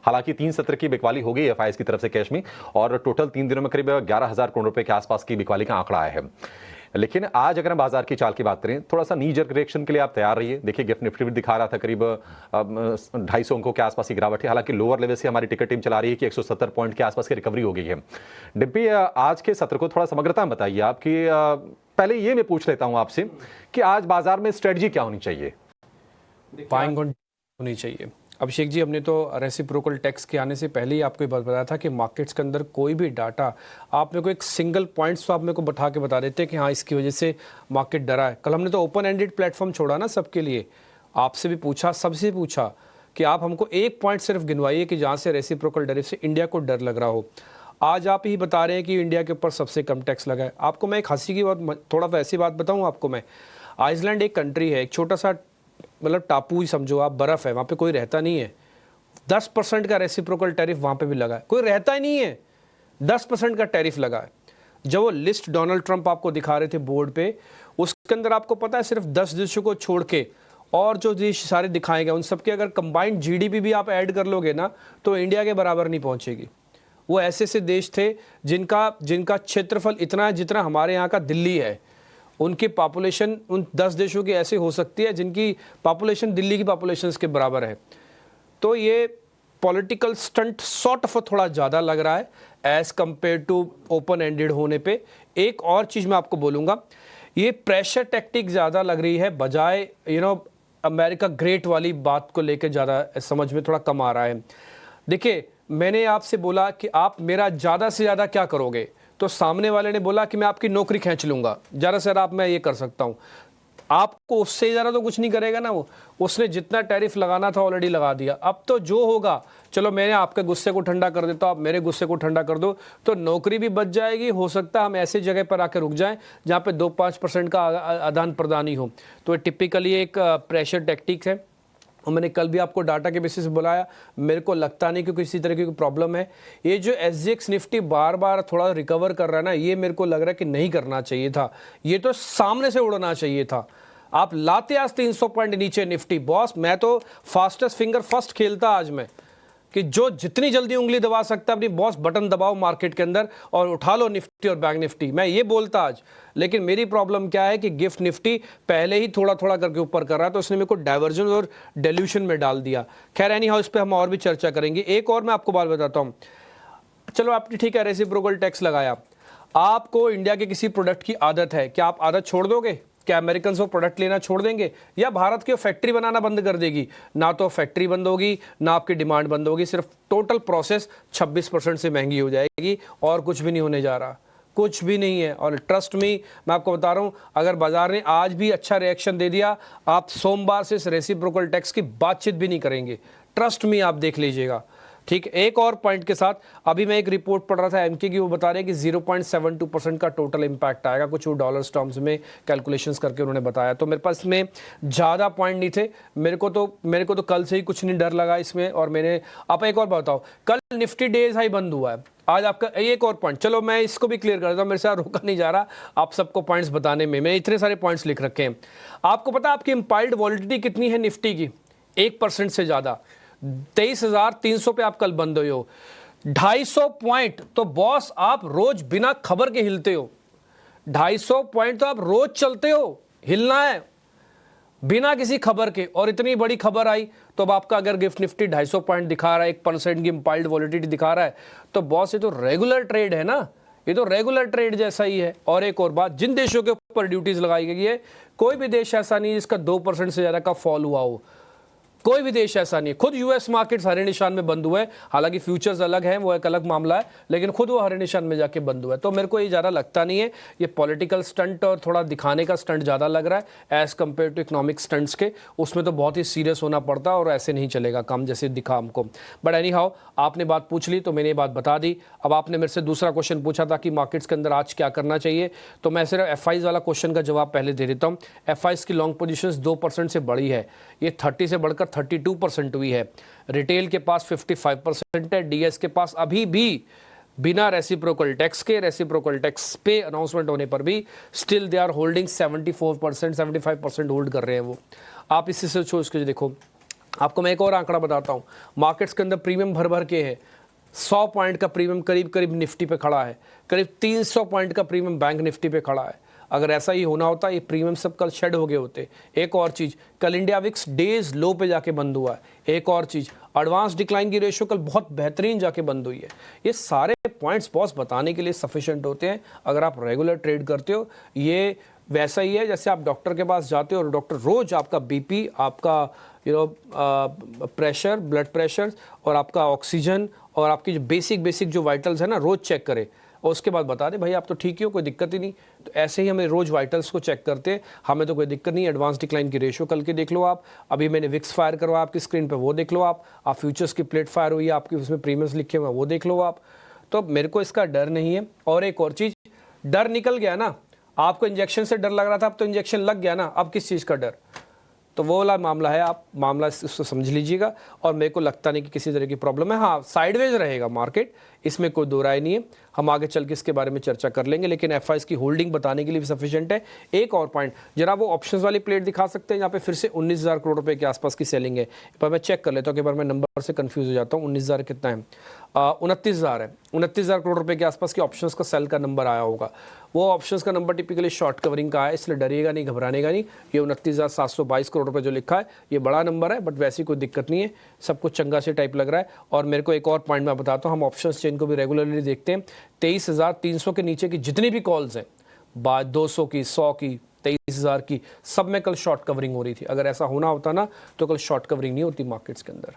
हालांकि 3 सत्र की बिकवाली हो गई एफआईएस की तरफ से कैश में, और टोटल 3 दिनों में करीब 11,000 करोड़ रुपए के आसपास की बिकवाली का आंकड़ा आया है। लेकिन आज अगर हम बाजार की चाल की बात करें, थोड़ा सा नी जर्क रिएक्शन के लिए आप तैयार रहिए। देखिए गिफ्ट निफ्टी भी दिखा रहा था करीब 250 अंकों के आसपास की गिरावट है। हालांकि लोअर लेवल से हमारी टिकट टीम चला रही है कि 170 पॉइंट के आसपास की रिकवरी हो गई है। डिम्पी, आज के सत्र को थोड़ा समग्रता में बताइए आप कि पहले ये मैं पूछ लेता हूं आपसे कि आज बाजार में स्ट्रेटजी क्या होनी चाहिए? बाइंग होनी चाहिए। अभिषेक जी, हमने तो रेसिप्रोकल टैक्स के आने से पहले ही आपको ये बात बताया था कि मार्केट्स के अंदर कोई भी डाटा आप मेरे को एक सिंगल पॉइंट्स तो आप मेरे को बैठा के बता देते हैं कि हाँ इसकी वजह से मार्केट डरा है। कल हमने तो ओपन एंडेड प्लेटफॉर्म छोड़ा ना सबके लिए, आपसे भी पूछा, सबसे पूछा कि आप हमको एक पॉइंट सिर्फ गिनवाइए कि जहाँ से रेसिप्रोकल टैरिफ से इंडिया को डर लग रहा हो। आज आप ही बता रहे हैं कि इंडिया के ऊपर सबसे कम टैक्स लगा है। आपको मैं एक हंसी की बात, थोड़ा सा ऐसी बात बताऊँ आपको मैं, आइसलैंड एक कंट्री है, एक छोटा सा मतलब टापू ही समझो आप, बर्फ़ है, वहाँ पे कोई रहता नहीं है। 10% का रेसिप्रोकल टैरिफ वहाँ पे भी लगा है, कोई रहता ही नहीं है, 10% का टैरिफ लगा है। जब वो लिस्ट डोनाल्ड ट्रंप आपको दिखा रहे थे बोर्ड पे, उसके अंदर आपको पता है सिर्फ 10 देशों को छोड़ के और जो देश सारे दिखाए गए उन सबके अगर कंबाइंड जीडीपी भी आप ऐड कर लोगे ना तो इंडिया के बराबर नहीं पहुँचेगी। वो ऐसे ऐसे देश थे जिनका क्षेत्रफल इतना है जितना हमारे यहाँ का दिल्ली है। उनकी पॉपुलेशन उन 10 देशों की ऐसे हो सकती है जिनकी पॉपुलेशन दिल्ली की पॉपुलेशन के बराबर है। तो ये पॉलिटिकल स्टंट सॉर्ट ऑफ थोड़ा ज़्यादा लग रहा है as compare to open ended होने पे। एक और चीज़ मैं आपको बोलूँगा, ये प्रेशर टैक्टिक ज़्यादा लग रही है बजाय अमेरिका ग्रेट वाली बात को लेकर ज़्यादा समझ में थोड़ा कम आ रहा है। देखिए, मैंने आपसे बोला कि आप मेरा ज़्यादा से ज़्यादा क्या करोगे, तो सामने वाले ने बोला कि मैं आपकी नौकरी खींच लूँगा, ज़्यादा से ज़्यादा आप मैं ये कर सकता हूँ। आपको उससे ज़्यादा तो कुछ नहीं करेगा ना वो, उसने जितना टैरिफ लगाना था ऑलरेडी लगा दिया। अब तो जो होगा, चलो मैंने आपके गुस्से को ठंडा कर देता हूँ, आप मेरे गुस्से को ठंडा कर दो, तो नौकरी भी बच जाएगी। हो सकता है हम ऐसी जगह पर आकर रुक जाएं जहाँ पे 2-5% का आदान प्रदान ही हो। तो टिपिकली एक प्रेशर टैक्टिक्स है। और मैंने कल भी आपको डाटा के बेसिस बुलाया, मेरे को लगता नहीं कि किसी तरह की कोई प्रॉब्लम है। ये जो SGX निफ्टी बार बार थोड़ा रिकवर कर रहा है ना, ये मेरे को लग रहा है कि नहीं करना चाहिए था, ये तो सामने से उड़ना चाहिए था। आप लाते आज 300 पॉइंट नीचे निफ्टी, बॉस मैं तो फास्टेस्ट फिंगर फर्स्ट खेलता आज मैं कि जो जितनी जल्दी उंगली दबा सकता है अपनी बॉस बटन दबाओ मार्केट के अंदर और उठा लो निफ्टी और बैंक निफ्टी, मैं ये बोलता आज। लेकिन मेरी प्रॉब्लम क्या है कि गिफ्ट निफ्टी पहले ही थोड़ा थोड़ा करके ऊपर कर रहा है, तो उसने मेरे को डाइवर्जन और डेल्यूशन में डाल दिया। खैर एनी हाउ, इस पर हम और भी चर्चा करेंगे। एक और मैं आपको बात बताता हूँ, चलो आपने ठीक है रेसिप्रोकल टैक्स लगाया, आपको इंडिया के किसी प्रोडक्ट की आदत है, क्या आप आदत छोड़ दोगे? क्या अमेरिकन वो प्रोडक्ट लेना छोड़ देंगे, या भारत की फैक्ट्री बनाना बंद कर देगी? ना तो फैक्ट्री बंद होगी, ना आपकी डिमांड बंद होगी, सिर्फ टोटल प्रोसेस 26% से महंगी हो जाएगी और कुछ भी नहीं होने जा रहा, कुछ भी नहीं है। और ट्रस्ट मी, मैं आपको बता रहा हूं, अगर बाजार ने आज भी अच्छा रिएक्शन दे दिया, आप सोमवार से इस रेसिप्रोकल टैक्स की बातचीत भी नहीं करेंगे। ट्रस्ट मी, आप देख लीजिएगा। ठीक, एक और पॉइंट के साथ, अभी मैं एक रिपोर्ट पढ़ रहा था एमके की, वो बता रहे हैं कि 0.72% का टोटल इंपैक्ट आएगा, कुछ वो डॉलर्स टर्म्स में कैलकुलेशंस करके उन्होंने बताया। तो मेरे पास में ज़्यादा पॉइंट नहीं थे, मेरे को तो कल से ही कुछ नहीं डर लगा इसमें। और मैंने आप एक और बताओ, कल निफ्टी डेज हाई बंद हुआ है, आज आपका एक और पॉइंट, चलो मैं इसको भी क्लियर कर देता हूँ, मेरे साथ रोका नहीं जा रहा आप सबको पॉइंट्स बताने में, मैंने इतने सारे पॉइंट्स लिख रखे हैं। आपको पता आपकी इंपायर्ड वॉलिडिटी कितनी है निफ्टी की? 1% से ज़्यादा, 23,300 पे आप कल बंद हुए हो। 250 पॉइंट तो बॉस आप रोज बिना खबर के हिलते हो, 250 पॉइंट तो आप रोज चलते हो, हिलना है बिना किसी खबर के। और इतनी बड़ी खबर आई तो अब आपका अगर गिफ्ट निफ्टी 250 पॉइंट दिखा रहा है, 1% की इंपायर्ड वॉलिडिटी दिखा रहा है, तो बॉस ये तो रेगुलर ट्रेड है ना, ये तो रेगुलर ट्रेड जैसा ही है। और एक और बात, जिन देशों के ऊपर ड्यूटीज लगाई गई है, कोई भी देश ऐसा नहीं जिसका 2% से ज्यादा का फॉल हुआ हो, कोई भी देश ऐसा नहीं है। खुद यूएस मार्केट्स हरे निशान में बंद हुए, हालांकि फ्यूचर्स अलग हैं, वो एक अलग मामला है, लेकिन खुद वो हरे निशान में जाके बंद हुआ है। तो मेरे को ये ज़्यादा लगता नहीं है, ये पॉलिटिकल स्टंट और थोड़ा दिखाने का स्टंट ज़्यादा लग रहा है as compare to economic stunts के। उसमें तो बहुत ही सीरियस होना पड़ता है और ऐसे नहीं चलेगा काम जैसे दिखा हमको। बट एनी हाउ, आपने बात पूछ ली तो मैंने ये बात बता दी। अब आपने मेरे से दूसरा क्वेश्चन पूछा था कि मार्केट्स के अंदर आज क्या करना चाहिए, तो मैं सिर्फ एफआईज वाला क्वेश्चन का जवाब पहले दे देता हूँ। एफआईज की लॉन्ग पोजीशंस 2% से बढ़ी है, ये 30 से बढ़कर 32% हुई है। रिटेल के पास 55% है, डीएस के पास अभी भी बिना रेसिप्रोकल टैक्स के, रेसिप्रोकल टैक्स पे अनाउंसमेंट होने पर भी still they are holding 74%, 75% hold कर रहे हैं वो। आप इसी से सोच के देखो, आपको मैं एक और आंकड़ा बताता हूँ, मार्केट्स के अंदर प्रीमियम भर भर के है। 100 पॉइंट का प्रीमियम करीब करीब निफ्टी पे खड़ा है, करीब 300 पॉइंट का प्रीमियम बैंक निफ्टी पे खड़ा है। अगर ऐसा ही होना होता, ये प्रीमियम सब कल शेड हो गए होते। एक और चीज़, कल इंडिया विक्स डेज लो पे जाके बंद हुआ है। एक और चीज़, एडवांस डिक्लाइन की रेशियो कल बहुत बेहतरीन जाके बंद हुई है। ये सारे पॉइंट्स बॉस बताने के लिए सफिशिएंट होते हैं अगर आप रेगुलर ट्रेड करते हो। ये वैसा ही है जैसे आप डॉक्टर के पास जाते हो और डॉक्टर रोज आपका बीपी, आपका प्रेशर, ब्लड प्रेशर और आपका ऑक्सीजन और आपकी जो बेसिक जो वाइटल्स है ना, रोज चेक करे और उसके बाद बता दे भाई आप तो ठीक ही हो, कोई दिक्कत ही नहीं। तो ऐसे ही हमें रोज वाइटल्स को चेक करते हैं, हमें तो कोई दिक्कत नहीं। एडवांस डिक्लाइन की रेशियो कल के देख लो आप, अभी मैंने विक्स फायर करवा आपकी स्क्रीन पे, वो देख लो आप फ्यूचर्स की प्लेट फायर हुई है आपकी, उसमें प्रीमियम्स लिखे हुए हैं, वो देख लो आप। तो मेरे को इसका डर नहीं है। और एक और चीज़, डर निकल गया ना, आपको इंजेक्शन से डर लग रहा था, अब तो इंजेक्शन लग गया ना, अब किस चीज़ का डर? तो वो वाला मामला है, आप मामला उसको समझ लीजिएगा। और मेरे को लगता नहीं कि किसी तरह की प्रॉब्लम है। हाँ, साइडवेज रहेगा मार्केट, इसमें कोई दो राय नहीं है। हम आगे चल के इसके बारे में चर्चा कर लेंगे, लेकिन एफआईएस की होल्डिंग बताने के लिए भी सफिशिएंट है। एक और पॉइंट, जरा वो ऑप्शंस वाली प्लेट दिखा सकते हैं, यहाँ पे फिर से 19,000 करोड़ रुपए के आसपास की सेलिंग है। पर मैं चेक कर लेता हूँ, एक बार मैं नंबर से कंफ्यूज हो जाता हूँ। 19,000 कितना है? 29,000 है। 29,000 करोड़ रुपए के आसपास की ऑप्शंस का सेल का नंबर आया होगा। वो ऑप्शंस का नंबर टिपिकली शॉर्ट कवरिंग का है, इसलिए डरिएगा नहीं, घबराने का नहीं। ये 29,722 करोड़ रुपए जो लिखा है, ये बड़ा नंबर है, बट वैसी कोई दिक्कत नहीं है, सब कुछ चंगा से टाइप लग रहा है। और मेरे को एक और पॉइंट मैं बताता हूँ, हम ऑप्शंस चेन को भी रेगुलरली देखते हैं। 23,300 के नीचे की जितनी भी कॉल्स हैं, 200 की, 100 की, 23,000 की, सब में कल शॉर्ट कवरिंग हो रही थी। अगर ऐसा होना होता ना, तो कल शॉर्ट कवरिंग नहीं होती मार्केट्स के अंदर।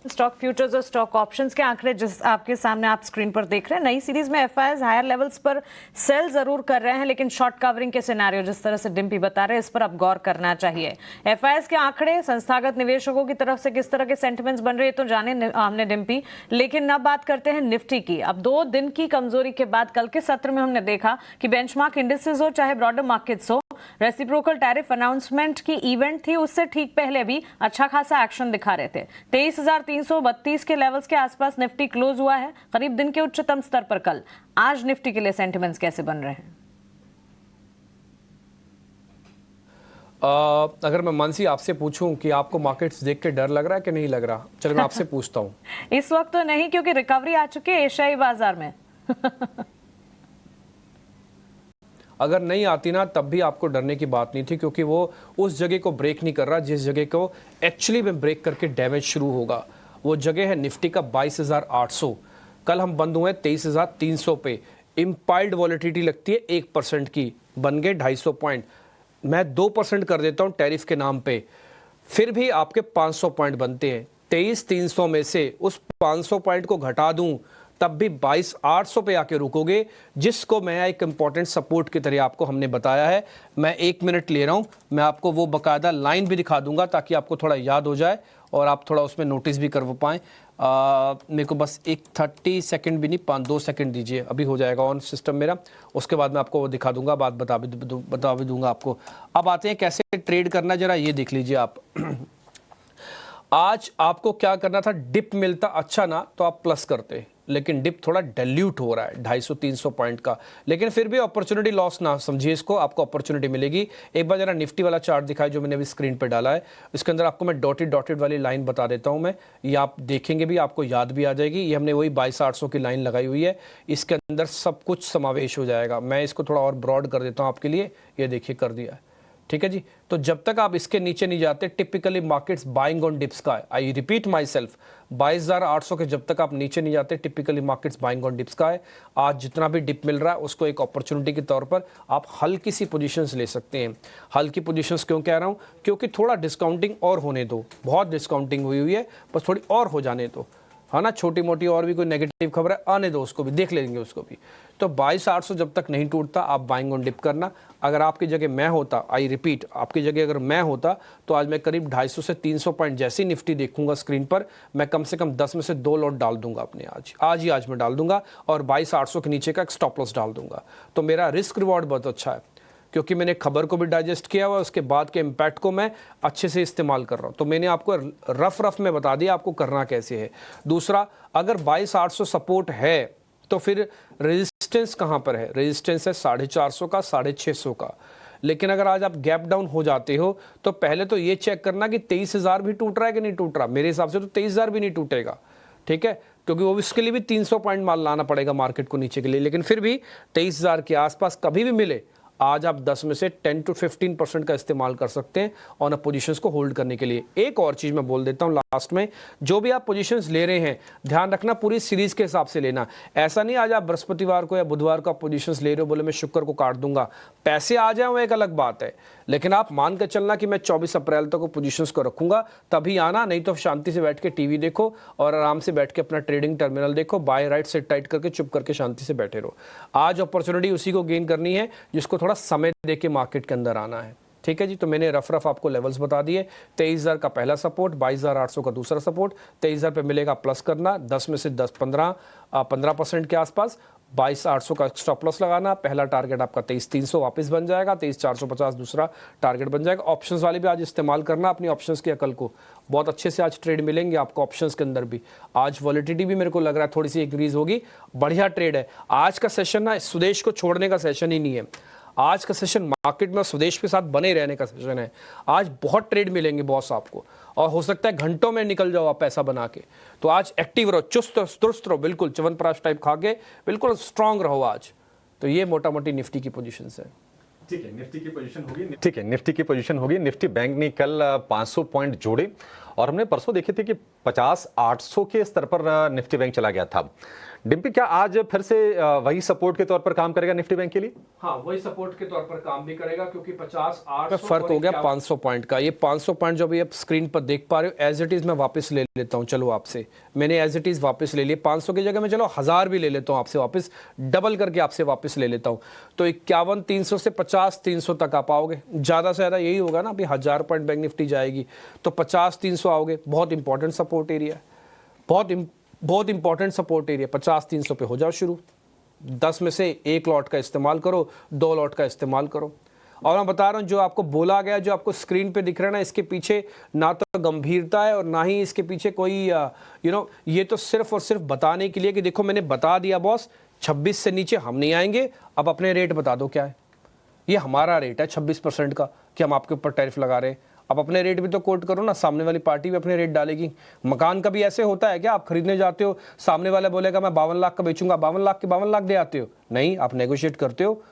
स्टॉक फ्यूचर्स और स्टॉक ऑप्शंस के आंकड़े जिस आपके सामने आप स्क्रीन पर देख रहे हैं, नई सीरीज में एफआईआईज हायर लेवल्स पर सेल जरूर कर रहे हैं, लेकिन शॉर्ट कवरिंग के सिनेरियो जिस तरह से डिम्पी बता रहे हैं, इस पर अब गौर करना चाहिए। एफआईआईज के आंकड़े संस्थागत निवेशकों की तरफ से किस तरह के सेंटिमेंट्स बन रहे हैं तो जाने हमने डिम्पी, लेकिन अब बात करते हैं निफ्टी की। अब 2 दिन की कमजोरी के बाद कल के सत्र में हमने देखा कि बेंचमार्क इंडिसेस हो चाहे ब्रॉडर मार्केट्स हो, रेसिप्रोकल टैरिफ अनाउंसमेंट की इवेंट थी, उससे ठीक पहले भी अच्छा खासा एक्शन दिखा रहे थे। 23,332 के लेवल्स के आसपास निफ्टी क्लोज हुआ है, करीब दिन के उच्चतम स्तर पर कल। आज निफ्टी के लिए सेंटिमेंट्स कैसे बन रहे हैं? अगर मैं मानसी आपसे पूछूं कि आपको मार्केट्स देख के डर लग रहा है कि नहीं लग रहा, चलो मैं आपसे पूछता हूं। इस वक्त तो नहीं, क्योंकि रिकवरी आ चुकी है एशियाई बाजार में। अगर नहीं आती ना, तब भी आपको डरने की बात नहीं थी, क्योंकि वो उस जगह को ब्रेक नहीं कर रहा जिस जगह को एक्चुअली में ब्रेक करके डैमेज शुरू होगा। वो जगह है निफ्टी का 22,800। कल हम बंद हुए 23,300 पे। इम्पाइल्ड वॉलेटिलिटी लगती है 1% की, बन गए 250 पॉइंट। मैं 2% कर देता हूँ टैरिफ के नाम पे, फिर भी आपके 500 पॉइंट बनते हैं। 23,300 में से उस 500 पॉइंट को घटा दूं, तब भी 22,800 पे आके रुकोगे, जिसको मैं एक इंपॉर्टेंट सपोर्ट की तरह आपको हमने बताया है। मैं 1 मिनट ले रहा हूं, मैं आपको वो बकायदा लाइन भी दिखा दूंगा ताकि आपको थोड़ा याद हो जाए और आप थोड़ा उसमें नोटिस भी कर पाएँ। मेरे को बस 30 सेकंड भी नहीं, 5-2 सेकंड दीजिए, अभी हो जाएगा ऑन सिस्टम मेरा। उसके बाद मैं आपको वो दिखा दूंगा, बात बता भी दूंगा आपको। अब आते हैं कैसे ट्रेड करना, जरा ये देख लीजिए आप। आज आपको क्या करना था, डिप मिलता अच्छा ना तो आप प्लस करते, लेकिन डिप थोड़ा डाइल्यूट हो रहा है 250-300 पॉइंट का, लेकिन फिर भी अपॉर्चुनिटी लॉस ना समझिए इसको, आपको अपॉर्चुनिटी मिलेगी। एक बार जरा निफ्टी वाला चार्ट दिखाए जो मैंने अभी स्क्रीन पे डाला है, इसके अंदर आपको मैं डॉटेड वाली लाइन बता देता हूं मैं, ये आप देखेंगे भी, आपको याद भी आ जाएगी। ये हमने वही 22,800 की लाइन लगाई हुई है, इसके अंदर सब कुछ समावेश हो जाएगा। मैं इसको थोड़ा और ब्रॉड कर देता हूँ आपके लिए, ये देखिए कर दिया है, ठीक है जी। तो जब तक आप इसके नीचे नहीं जाते, typically markets buying on dips का है। आई रिपीट माई सेल्फ, 22,800 के जब तक आप नीचे नहीं जाते, typically markets buying on dips का है। आज जितना भी डिप मिल रहा है उसको एक अपॉर्चुनिटी के तौर पर आप हल्की सी पोजीशंस ले सकते हैं। हल्की पोजीशंस क्यों कह रहा हूं, क्योंकि थोड़ा डिस्काउंटिंग और होने दो, बहुत डिस्काउंटिंग हुई है, बस थोड़ी और हो जाने दो, है ना। छोटी मोटी और भी कोई नेगेटिव खबर है आने दो, उसको भी देख लेंगे उसको भी। तो 22,800 जब तक नहीं टूटता आप बाइंग ऑन डिप करना। अगर आपकी जगह मैं होता, आई रिपीट, आपकी जगह अगर मैं होता तो आज मैं करीब 250 से 300 पॉइंट जैसी निफ्टी देखूंगा स्क्रीन पर, मैं कम से कम 10 में से 2 लॉट डाल दूंगा अपने, आज मैं डाल दूंगा, और 22,800 के नीचे का एक स्टॉप लॉस डाल दूंगा। तो मेरा रिस्क रिवॉर्ड बहुत अच्छा है, क्योंकि मैंने खबर को भी डाइजेस्ट किया हुआ, उसके बाद के इम्पैक्ट को मैं अच्छे से इस्तेमाल कर रहा हूँ। तो मैंने आपको रफ में बता दिया आपको करना कैसे है। दूसरा, अगर 22,800 सपोर्ट है तो फिर रेजिस्टेंस कहाँ पर है? रेजिस्टेंस है 450 का, 650 का। लेकिन अगर आज आप गैप डाउन हो जाते हो तो पहले तो ये चेक करना कि 23,000 भी टूट रहा है कि नहीं टूट रहा। मेरे हिसाब से तो 23,000 भी नहीं टूटेगा, ठीक है, क्योंकि वो इसके लिए भी 300 पॉइंट माल लाना पड़ेगा मार्केट को नीचे के लिए, लेकिन फिर भी 23,000 के आसपास कभी भी मिले आज आप 10 में से 10 to 15% का इस्तेमाल कर सकते हैं ऑन पोजीशंस को होल्ड करने के लिए। एक और चीज मैं बोल देता हूं लास्ट में, जो भी आप पोजीशंस ले रहे हैं ध्यान रखना पूरी सीरीज के हिसाब से लेना। ऐसा नहीं आज आप बृहस्पतिवार को या बुधवार को आप पोजीशंस ले रहे हो बोले मैं शुक्र को काट दूंगा, पैसे आ जाए वो एक अलग बात है, लेकिन आप मान कर चलना कि मैं 24 अप्रैल तक पोजीशंस को रखूंगा तभी आना, नहीं तो शांति से बैठ के टीवी देखो और आराम से बैठ के अपना ट्रेडिंग टर्मिनल देखो, बाय राइट सेट टाइट करके चुप करके शांति से बैठे रहो। आज अपॉर्चुनिटी उसी को गेन करनी है जिसको थोड़ा समय दे के मार्केट के अंदर आना है, ठीक है जी। तो मैंने रफ आपको लेवल्स बता दिए। 23,000 का पहला सपोर्ट, 22,800 का दूसरा सपोर्ट। 23,000 पे मिलेगा प्लस करना, 10 में से 15% के आसपास। 22,800 का स्टॉप लॉस लगाना, पहला टारगेट आपका 23,300 वापस बन जाएगा, 23,450 दूसरा टारगेट बन जाएगा। ऑप्शंस वाले भी आज इस्तेमाल करना अपनी ऑप्शंस की अकल को, बहुत अच्छे से आज ट्रेड मिलेंगे आपको ऑप्शंस के अंदर भी। आज वॉलिटिलिटी भी मेरे को लग रहा है थोड़ी सी इंक्रीज होगी, बढ़िया ट्रेड है आज का सेशन ना, स्वदेश को छोड़ने का सेशन ही नहीं है आज का सेशन, मार्केट में स्वदेश के साथ बने रहने का सेशन है। आज बहुत ट्रेड मिलेंगे बॉस आपको, और हो सकता है घंटों में निकल जाओ आप पैसा बना के। तो आज एक्टिव रहो, चुस्त दुरुस्त रहो, बिल्कुल च्यवनप्राश टाइप खा के बिल्कुल स्ट्रांग रहो आज। तो ये मोटा मोटी निफ्टी की पोजीशन है। ठीक है, निफ्टी की पोजीशन होगी। ठीक है, निफ्टी की पोजीशन होगी। निफ्टी बैंक ने कल 500 पॉइंट जोड़े और हमने परसों देखे थे कि 50-800 के स्तर पर निफ्टी बैंक चला गया था। डिम्पी, क्या आज फिर से वही सपोर्ट के तौर पर काम करेगा निफ्टी बैंक के लिए? हाँ, वही सपोर्ट के तौर पर काम भी करेगा, क्योंकि 50-800 फर्क हो गया 500 पॉइंट का। ये 500 पॉइंट जो भी आप स्क्रीन पर देख पा रहे हो एज इट इज मैं वापस ले लेता हूँ। चलो आपसे मैंने एज इट इज वापस ले लिए 500 की जगह में, चलो 1000 भी ले लेता हूँ आपसे वापस, डबल करके आपसे वापस ले लेता हूँ। तो 51,300 से 50,300 तक आप आओगे, ज्यादा से ज्यादा यही होगा ना। अभी 1000 पॉइंट बैंक निफ्टी जाएगी तो 50,300 आओगे। बहुत इंपॉर्टेंट सपोर्ट एरिया, बहुत इंपॉर्टेंट सपोर्ट एरिया। 50,300 पे हो जाओ शुरू, 10 में से 1 लॉट का इस्तेमाल करो, 2 लॉट का इस्तेमाल करो। और मैं बता रहा हूँ जो आपको बोला गया, जो आपको स्क्रीन पे दिख रहा है ना, इसके पीछे ना तो गंभीरता है और ना ही इसके पीछे कोई ये तो सिर्फ और सिर्फ बताने के लिए कि देखो मैंने बता दिया बॉस 26 से नीचे हम नहीं आएंगे, अब अपने रेट बता दो क्या है। ये हमारा रेट है 26% का कि हम आपके ऊपर टैरिफ लगा रहे हैं। अब अपने रेट भी तो कोट करो ना, सामने वाली पार्टी भी अपने रेट डालेगी। मकान का भी ऐसे होता है क्या, आप खरीदने जाते हो, सामने वाला बोलेगा मैं 52 लाख का बेचूंगा, 52 लाख के 52 लाख दे आते हो? नहीं, आप नेगोशिएट करते हो।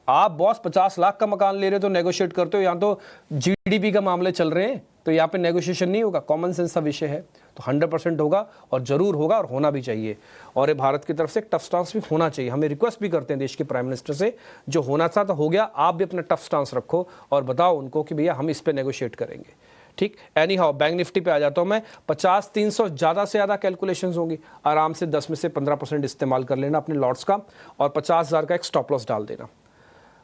आप बॉस 50 लाख का मकान ले रहे हो तो नेगोशिएट करते हो। यहाँ तो जीडीपी का मामले चल रहे हैं तो यहाँ पे नेगोशिएशन नहीं होगा, कॉमन सेंस का विषय है। तो 100% होगा और जरूर होगा और होना भी चाहिए। और ये भारत की तरफ से एक टफ स्टांस भी होना चाहिए। हमें रिक्वेस्ट भी करते हैं देश के प्राइम मिनिस्टर से, जो होना था तो हो गया, आप भी अपना टफ स्टांस रखो और बताओ उनको कि भैया हम इस पे नेगोशिएट करेंगे। ठीक, एनी हाउ बैंक निफ्टी पे आ जाता हूँ मैं। 50,300 ज़्यादा से ज़्यादा कैलकुलेशंस होंगी, आराम से 10 में से 15% इस्तेमाल कर लेना अपने लॉट्स का और 50,000 का एक स्टॉप लॉस डाल देना।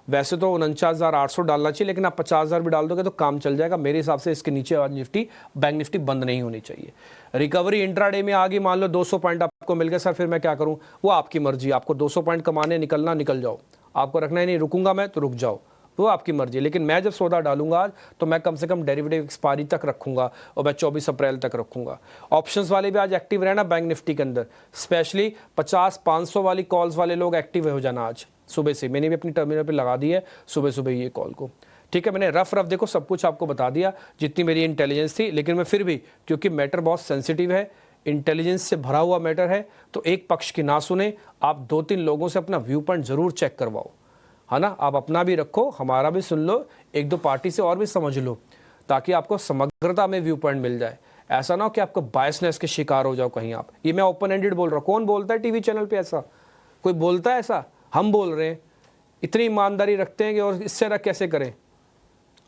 वैसे तो 49,800 डालना चाहिए, लेकिन आप 50,000 भी डाल दोगे तो काम चल जाएगा मेरे हिसाब से। इसके नीचे आज निफ्टी बैंक निफ्टी बंद नहीं होनी चाहिए। रिकवरी इंट्राडे में आ गई, मान लो 200 पॉइंट आपको मिल गए, सर फिर मैं क्या करूं? वो आपकी मर्जी, आपको 200 पॉइंट कमाने निकलना निकल जाओ, आपको रखना ही नहीं, रुकूंगा मैं तो रुक जाओ, वो आपकी मर्जी। लेकिन मैं जब सौदा डालूंगा आज तो मैं कम से कम डेरिवेटिव एक्सपायरी तक रखूंगा और मैं 24 अप्रैल तक रखूंगा। ऑप्शंस वाले भी आज एक्टिव रहना बैंक निफ्टी के अंदर, स्पेशली 50-500 वाली कॉल्स वाले लोग एक्टिव हो जाना आज सुबह से। मैंने भी अपनी टर्मिनल पे लगा दी है सुबह सुबह ये कॉल को। ठीक है, मैंने रफ देखो सब कुछ आपको बता दिया जितनी मेरी इंटेलिजेंस थी, लेकिन मैं फिर भी, क्योंकि मैटर बहुत सेंसिटिव है, इंटेलिजेंस से भरा हुआ मैटर है, तो एक पक्ष की ना सुने, आप 2-3 लोगों से अपना व्यू पॉइंट जरूर चेक करवाओ, है ना। आप अपना भी रखो, हमारा भी सुन लो, 1-2 पार्टी से और भी समझ लो, ताकि आपको समग्रता में व्यू पॉइंट मिल जाए। ऐसा ना हो कि आपको बायसनेस के शिकार हो जाओ कहीं आप। ये मैं ओपन एंडेड बोल रहा हूँ, कौन बोलता है टीवी चैनल पे ऐसा? कोई बोलता है ऐसा? हम बोल रहे हैं, इतनी ईमानदारी रखते हैं कि और इससे रख कैसे करें।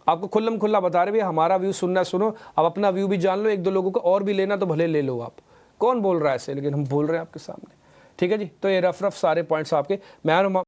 आपको खुल्लम खुल्ला बता रहे, हमारा व्यू सुनना है सुनो, अब अपना व्यू भी जान लो, 1-2 लोगों को और भी लेना तो भले ले लो आप। कौन बोल रहा है ऐसे, लेकिन हम बोल रहे हैं आपके सामने। ठीक है जी, तो ये रफ सारे पॉइंट्स आपके। मैं